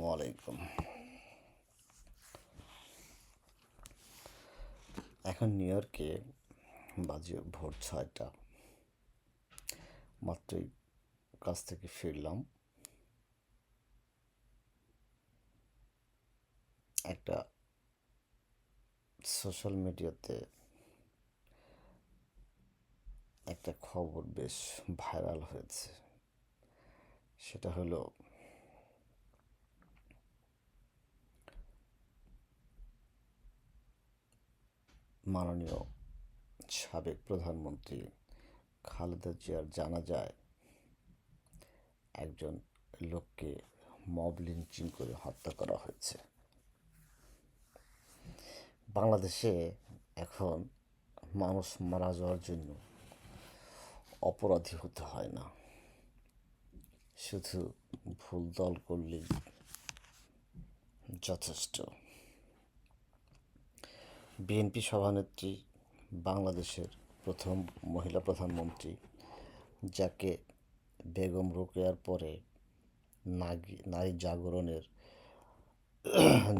আসসালামু আলাইকুম। এখন নিউ ইয়র্কে বাজে ভোর 6টা। মাত্রই কাজ থেকে ফিরলাম। একটা সোশ্যাল মিডিয়াতে একটা খবর বেশ ভাইরাল হয়েছে। সেটা হলো মাননীয় সাবেক প্রধানমন্ত্রী খালেদা জিয়ার জানাজায় একজন লোককে মব লিঞ্চিং করে হত্যা করা হয়েছে। বাংলাদেশে এখন মানুষ মারা যাওয়ার জন্য অপরাধী হতে হয় না, শুধু ভুল দল করলেই যথেষ্ট। বিএনপি সভানেত্রী, বাংলাদেশের প্রথম মহিলা প্রধানমন্ত্রী, যাকে বেগম রোকেয়ার পরে নারী জাগরণের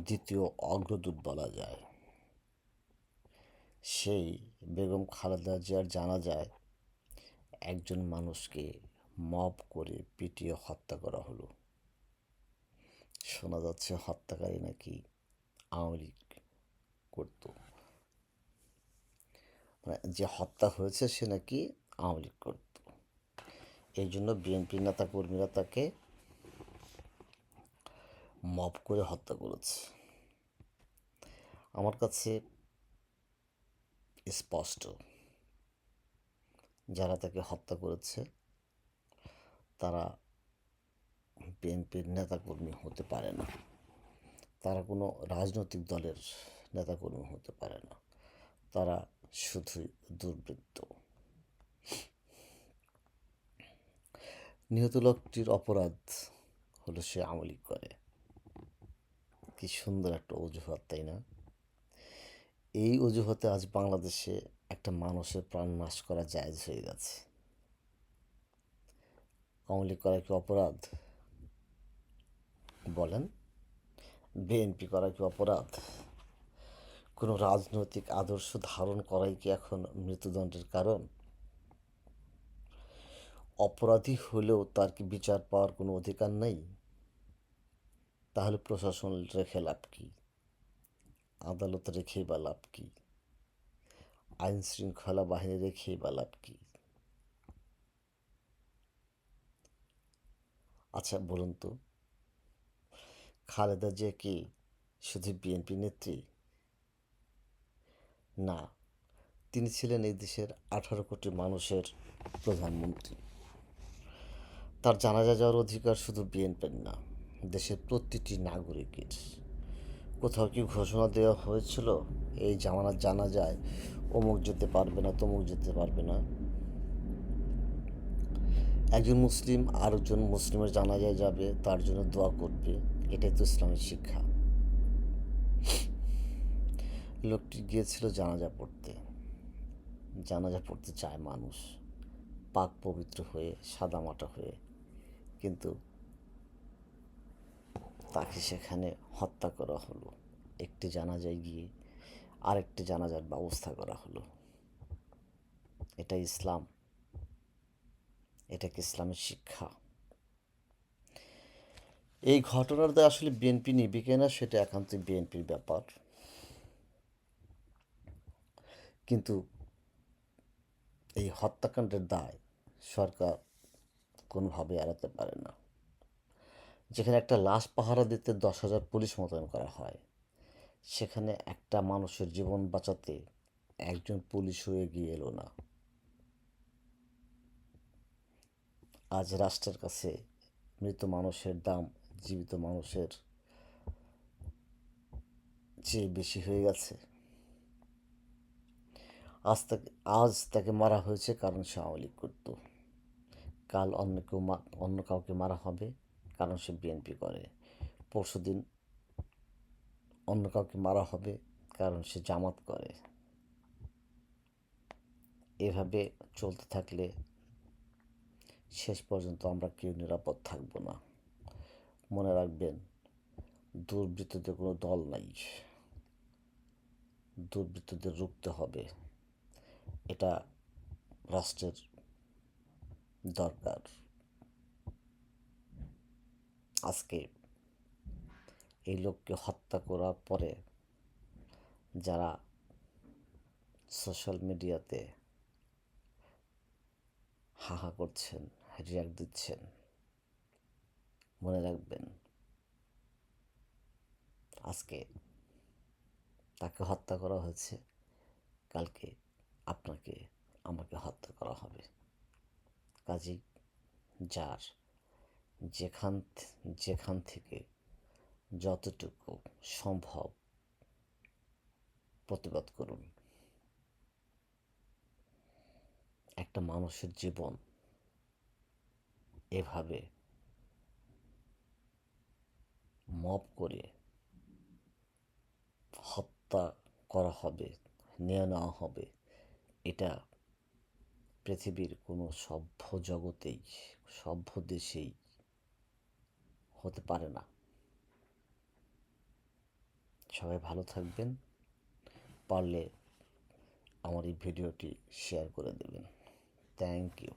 দ্বিতীয় অগ্রদূত বলা যায়, সেই বেগম খালেদা জিয়ার জানাজায় একজন মানুষকে মব করে পিটিয়ে হত্যা করা হলো। শোনা যাচ্ছে হত্যাকারী নাকি আওয়ামী লীগ করত, মানে যে হত্যা হয়েছে সে নাকি আওয়ামী লীগ করত। এই জন্য বিএনপি নেতা কর্মীরা তাকে মব করে হত্যা করেছে। আমার কাছে স্পষ্ট, যারা তাকে হত্যা করেছে তারা বিএনপির নেতাকর্মী হতে পারে না, তারা কোনো রাজনৈতিক দলের নেতাকর্মী হতে পারে না, তারা শুধুই দুর্বৃত্ত। নিহত লোকটির অপরাধ হলো সে আওয়ামী লীগ করে। কি সুন্দর একটা অজুহাত, তাই না? এই অজুহাতে আজ বাংলাদেশে একটা মানুষের প্রাণ নাশ করা জায়েজ হয়ে গেছে। আওয়ামী লীগ করা কি অপরাধ বলেন? বিএনপি করা কি অপরাধ? কোনো রাজনৈতিক আদর্শ ধারণ করাই কি এখন মৃত্যুদণ্ডের কারণ? অপরাধী হলেও তার কি বিচার পাওয়ার কোনো অধিকার নেই? তাহলে প্রশাসন রেখে লাভ কি? আদালত রেখেই বা লাভ কি? আইন শৃঙ্খলা বাহিনী রেখেই বা লাভ কি? আচ্ছা বলুন তো, খালেদা জিয়া কি শুধু বিএনপি নেত্রী? না, তিনি ছিলেন এই দেশের 18 কোটি মানুষের প্রধানমন্ত্রী। তার জানাজা যাওয়ার অধিকার শুধু বিএনপির না, দেশের প্রতিটি নাগরিকের। কোথাও কি ঘোষণা দেওয়া হয়েছিল এই জানা যায় অমুক যেতে পারবে না, তমুক যেতে পারবে না? একজন মুসলিম আরেকজন মুসলিমের জানাজায় যাবে, তার জন্য দোয়া করবে, এটাই তো ইসলামের শিক্ষা। লোকটি গিয়েছিল জানাজা পড়তে চায় মানুষ, পাক পবিত্র হয়ে সাদামাটা হয়ে, কিন্তু তাকে সেখানে হত্যা করা হলো। একটি জানাজায় গিয়ে আরেকটি জানাজার ব্যবস্থা করা হলো। এটা ইসলাম? এটা কি ইসলামের শিক্ষা? এই ঘটনার দায় আসলে বিএনপি নিবে কিনা সেটা একান্তই বিএনপির ব্যাপার, কিন্তু এই হত্যাকাণ্ডের দায় সরকার কোনোভাবে এড়াতে পারে না। যেখানে একটা লাশ পাহারা দিতে 10,000 পুলিশ মোতায়েন করা হয়, সেখানে একটা মানুষের জীবন বাঁচাতে একজন পুলিশও এগিয়ে এলো না। আজ রাষ্ট্রের কাছে মৃত মানুষের দাম জীবিত মানুষের চেয়ে বেশি হয়ে গেছে। আজ তাকে মারা হয়েছে কারণ সে আওয়ামী লীগ করত। কাল অন্য কাউকে মারা হবে কারণ সে বিএনপি করে। পরশুদিন অন্য কাউকে মারা হবে কারণ সে জামাত করে। এভাবে চলতে থাকলে শেষ পর্যন্ত আমরা কেউ নিরাপদ থাকব না। মনে রাখবেন, দুর্বৃত্তদের কোনো দল নাই, দুর্বৃত্তদের রুখতে হবে, এটা রাষ্ট্রের দরকার। আজকে এই লোককে হত্যা করার পরে যারা সোশ্যাল মিডিয়াতে হাহা করছেন, রিয়াক্ট দিচ্ছেন, মনে রাখবেন আজকে তাকে হত্যা করা হয়েছে, কালকে আপনাকে আমাকে হত্যা করা হবে। কাজেই যার যেখান থেকে যতটুকু সম্ভব প্রতিবাদ করুন। একটা মানুষের জীবন এভাবে মব করে হত্যা করা হবে, নিয়ে নেওয়া হবে, এটা পৃথিবীর কোনো সভ্য জগতেই, সভ্য দেশেই হতে পারে না। সবাই ভালো থাকবেন, পারলে আমার এই ভিডিওটি শেয়ার করে দেবেন। Thank you.